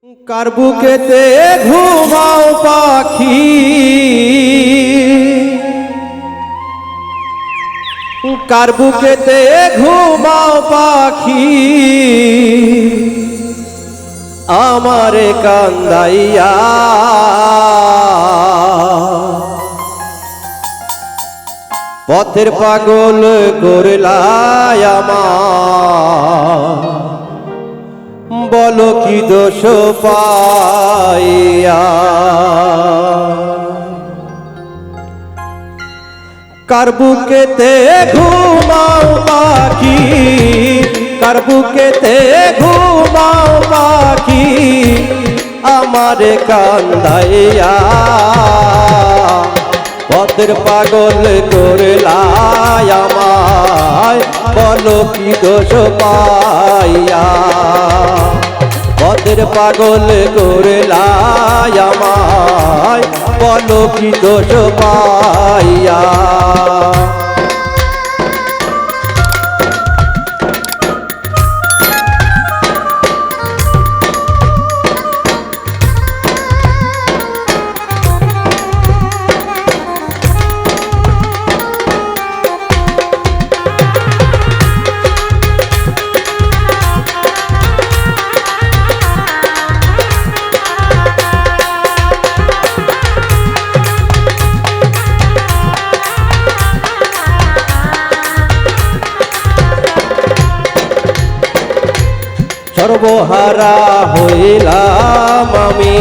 কার বুকেতে ঘুমাও পাখি, কার বুকেতে ঘুমাও পাখি, আমারে কান্দাইয়া পথের পাগল করলাই আমার, বলো কি দোষ পাইয়া। কার বুকেতে ঘুমাও পাখি, কার বুকেতে ঘুমাও পাখি, আমারে কান্দাইয়া পথের পাগল করলাই আমায়, বলো কি দোষ পাইয়া। পথের পাগল করলাই আমায়, বলো কি দোষ পাইয়া। সর্বহারা হইলাম আমি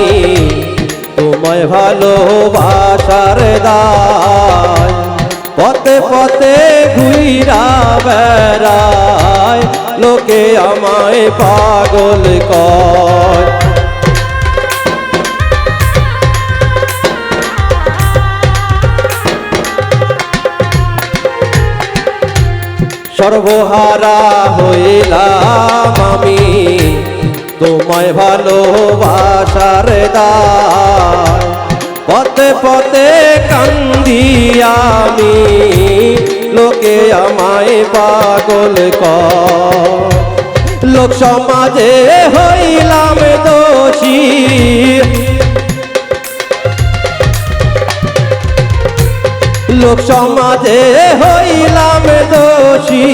তোমায় ভালোবাসার দায়, পথে পথে ঘুইরা বেড়ায় লোকে আমায় পাগল কয়। সর্বহারা হইলাম আমি তোমায় ভালোবাসার দায়, পথে পথে কান্দি আমি লোকে আমায় পাগল কয়। লোক সমাজে হইলাম দোষী, লোক সমাজে হইলাম দোষী,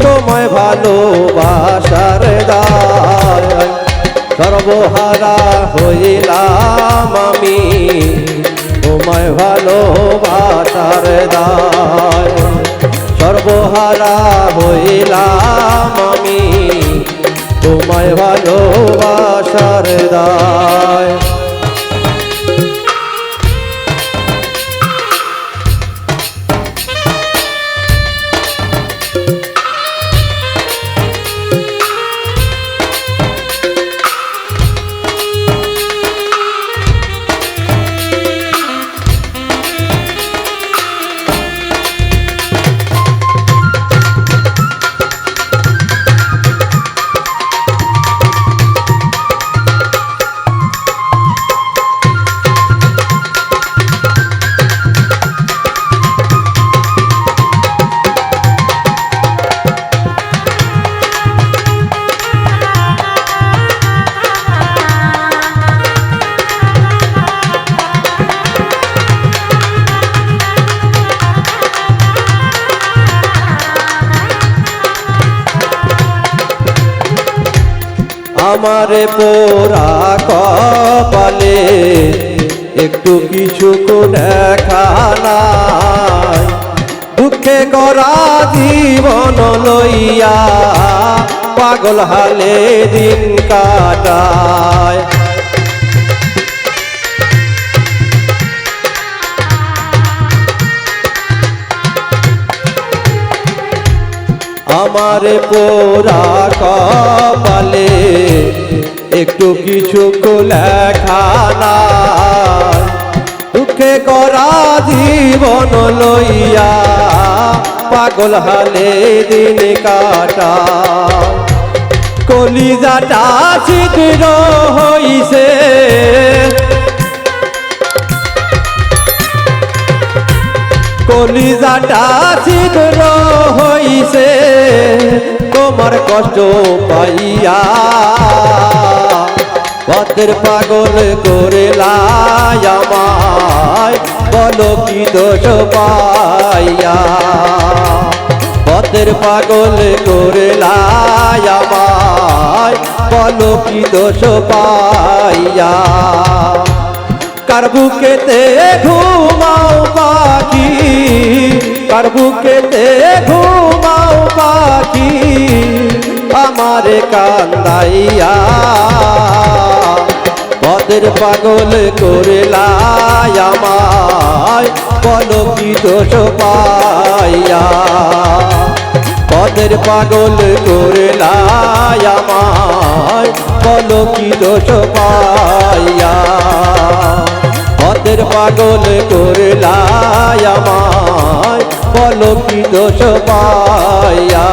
তোমায় ভালোবাসার দায়। সর্বহারা হইলাম আমি তোমায় ভালোবাসার দায়, সর্বহারা হইলাম আমি তোমায় ভালোবাসার দায়। আমারে পোড়া কপালে একটু কিছু দেখা নাই, দুঃখে গড়া জীবন লইয়া পাগল হালে দিন কাটায়। আমারে পোড়া কপালে একটু কিছু লেখা নাই, দুঃখে করা জীবন লইয়া পাগল হালে দিন কাটা। কলিজাটা ছিদ্র হইছে, কলিজাটা ছিদ্র হইছে তোমার কষ্ট পাইয়া। পথের পাগল করিলাই আমায়, বলো কি দোষ পাইয়া। পথের পাগল করিলাই আমায়, বলো কি দোষ পাইয়া। কার বুকেতে ঘুমাও পাখি, কার বুকেতে ঘুমাও পাখি, আমারে কান্দাইয়া। পথের পাগল করিলাই আমায়, বলো কি দোষ পাইয়া। পথের পাগল করিলাই আমায়, বলো কি দোষ পাইয়া। পথের পাগল করিলাই আমায়, বলো কি দোষ পাইয়া।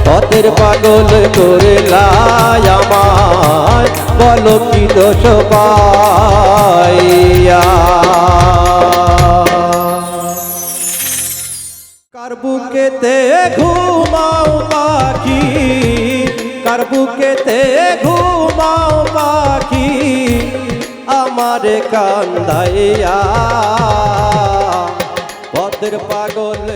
পথের পাগল করিলাই আমায়, বলো কি দোষ পাইয়া। কার বুকেতে ঘুমাও পাখি, কার বুকেতে ঘুমাও পাখি, আমারে কান্দাইয়া। পথের পাগল